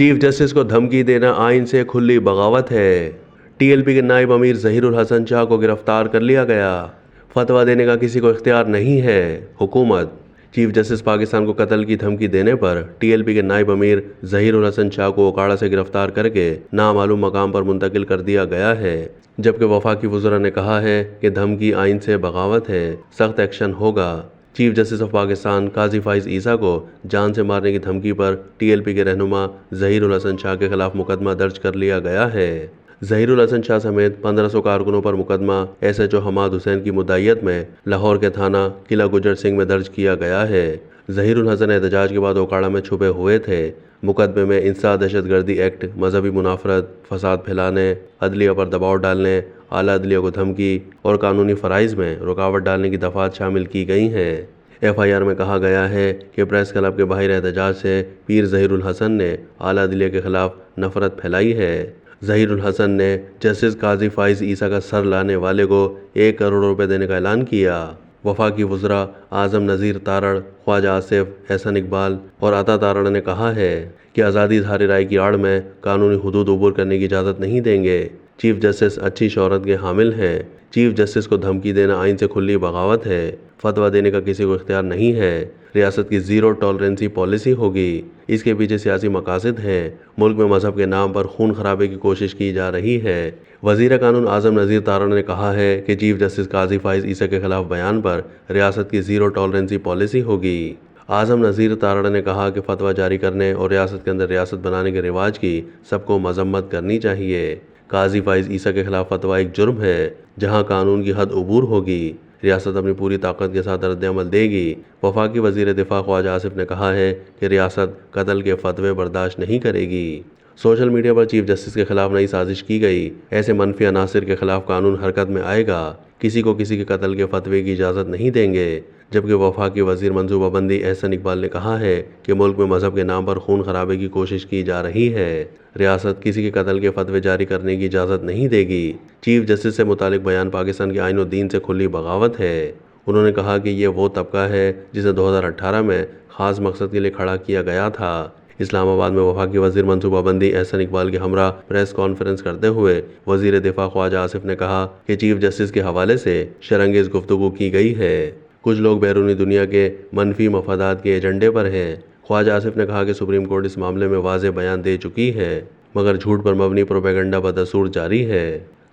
Chief justice को धमकी देना आइन से खुली बगावत है। टीएलपी के नायब अमीर ज़हीरुल हसन शाह को गिरफ्तार कर लिया गया। फतवा देने का किसी को इख्तियार नहीं है। हुकूमत। चीफ जस्टिस पाकिस्तान को कत्ल की धमकी देने पर टीएलपी के नायब अमीर ज़हीरुल हसन शाह को ओकाड़ा से गिरफ्तार करके नामालूम मकाम पर मुंतकिल कर दिया गया है, जबकि वफाकी वज़रा ने कहा है कि धमकी आइन से बगावत है, सख्त एक्शन होगा। चीफ जस्टिस ऑफ पाकिस्तान काजी फाइज ईसा को जान से मारने की धमकी पर टीएलपी के रहनुमा ज़हीरुल हसन शाह के खिलाफ मुकदमा दर्ज कर लिया गया है। ज़हीरुल हसन शाह समेत 1500 कारकुनों पर मुकदमा एसएचओ हमाद हुसैन की मुद्दायत में लाहौर के थाना किला गुजर सिंह में दर्ज किया गया है। ज़हीरुल हसन एहतजाज के बाद ओकाड़ा में छुपे हुए थे। मुकदमे में इंसा दहशतगर्दी एक्ट, मजहबी मुनाफरत, फसाद फैलाने, अदलिया पर दबाव डालने, आला अदलिया को धमकी और कानूनी फ़राइज़ में रुकावट डालने की दफ़ात शामिल की गई हैं। एफआईआर में कहा गया है कि प्रेस क्लब के बाहर एहतजाज से पीर ज़हीरुल हसन ने आला अदलिया के खिलाफ नफरत फैलाई है। ज़हीरुल हसन ने जस्टिस काजी फाइज ईसा का सर लाने वाले को 1 करोड़ रुपए देने का ऐलान किया। वफाकी वज़रा आज़म नज़ीर तारड़, ख्वाजा आसिफ, एहसन इकबाल और अता तारड़ ने कहा है कि आज़ादी इज़हार राय की आड़ में कानूनी हुदूद उबूर करने की इजाज़त नहीं देंगे। चीफ जस्टिस अच्छी शोहरत के हामिल हैं। चीफ जस्टिस को धमकी देना आइन से खुली बगावत है। फतवा देने का किसी को इख्तियार नहीं है। रियासत की ज़ीरो टॉलरेंसी पॉलिसी होगी। इसके पीछे सियासी मकासद हैं। मुल्क में मजहब के नाम पर खून खराबे की कोशिश की जा रही है। वज़ीर कानून आज़म नज़ीर तारड़ ने कहा है कि चीफ जस्टिस काजी फाइज ईसा के खिलाफ बयान पर रियासत की ज़ीरो टॉलरेंसी पॉलिसी होगी। आज़म नज़ीर तारड़ ने कहा कि फतवा जारी करने और रियासत के अंदर रियासत बनाने के रिवाज की सबको मजम्मत करनी चाहिए। काजी फाइज ईसा के खिलाफ फतवा एक जुर्म है, जहां कानून की हद उबूर होगी। रियासत अपनी पूरी ताकत के साथ रद्द-ए-अमल देगी। वफाकी वज़ीर दिफा ख्वाजा आसिफ ने कहा है कि रियासत कत्ल के फतवे बर्दाश्त नहीं करेगी। सोशल मीडिया पर चीफ जस्टिस के खिलाफ नई साजिश की गई। ऐसे मनफी अनासिर के खिलाफ कानून हरकत में आएगा। किसी को किसी के कत्ल के फतवे की इजाज़त नहीं देंगे। जबकि वफाकी वज़ीर मंसूबाबंदी एहसन इकबाल ने कहा है कि मुल्क में मजहब के नाम पर खून खराबे की कोशिश की जा रही है। रियासत किसी के कत्ल के फतवे जारी करने की इजाज़त नहीं देगी। चीफ जस्टिस से मुतालिक बयान पाकिस्तान के आइन और दीन से खुली बगावत है। उन्होंने कहा कि ये वो तबका है जिसे 2018 में ख़ास मकसद के लिए खड़ा किया गया था। इस्लामाबाद में वफाकी वज़ीर मंसूबाबंदी एहसन इकबाल के हमरा प्रेस कॉन्फ्रेंस करते हुए वज़ीर दिफा ख्वाजा आसिफ ने कहा कि चीफ जस्टिस के हवाले से शरंगेज़ गुफ्तगू की गई है। कुछ लोग बैरूनी दुनिया के मनफी मफादात के एजेंडे पर हैं। ख्वाजा आसिफ ने कहा कि सुप्रीम कोर्ट इस मामले में वाज़ेह बयान दे चुकी है, मगर झूठ पर मबनी प्रोपेगेंडा बदसूर जारी है।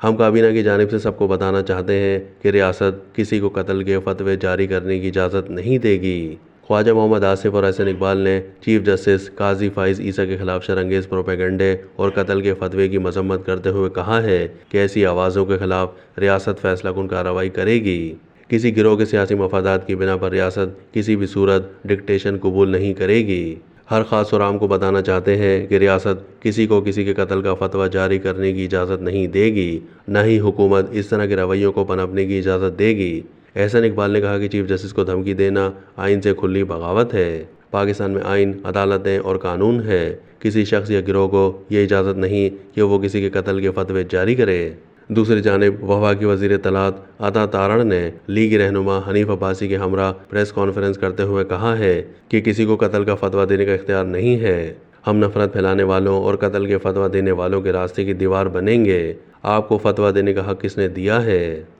हम काबीना की जानिब से सबको बताना चाहते हैं कि रियासत किसी को कत्ल के फतवे जारी करने की इजाज़त नहीं देगी। ख्वाजा मोहम्मद आसिफ और एहसन इकबाल ने चीफ जस्टिस काजी फाइज ईसा के खिलाफ शरंगेज़ प्रोपेगेंडे और कत्ल के फतवे की मजम्मत करते हुए कहा है कि ऐसी आवाज़ों के खिलाफ रियासत फैसलाकुन कार्रवाई करेगी। किसी गिरोह के सियासी मफादात की बिना पर रियासत किसी भी सूरत डिक्टेशन कबूल नहीं करेगी। हर खास और आम को बताना चाहते हैं कि रियासत किसी को किसी के कत्ल का फतवा जारी करने की इजाज़त नहीं देगी, न ही हुकूमत इस तरह के रवैयों को पनपने की इजाज़त देगी। एहसन इकबाल ने कहा कि चीफ जस्टिस को धमकी देना आइन से खुली बगावत है। पाकिस्तान में आइन, अदालतें और कानून है। किसी शख्स या गिरोह को ये इजाज़त नहीं कि वो किसी के कत्ल के फतवे जारी करे। दूसरी जानिब वफाकी वज़ीर इत्तलात अता तारड़ ने लीग रहनुमा हनीफ अब्बासी के हमरा प्रेस कॉन्फ्रेंस करते हुए कहा है कि किसी को कत्ल का फतवा देने का इख्तियार नहीं है। हम नफरत फैलाने वालों और कत्ल के फतवा देने वालों के रास्ते की दीवार बनेंगे। आपको फतवा देने का हक किसने दिया है?